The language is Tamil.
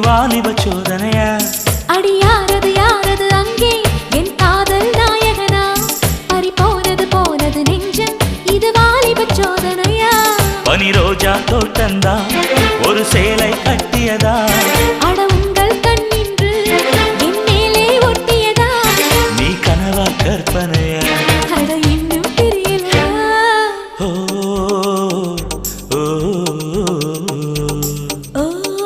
வாலிப சோதனையா அடி யாரது யாரது அங்கே என் காதல் நாயகனா பறி போனது நெஞ்சம் இது வாலிப சோதனையா பனி ரோஜா தோட்டந்தா ஒரு சேலை கட்டியதா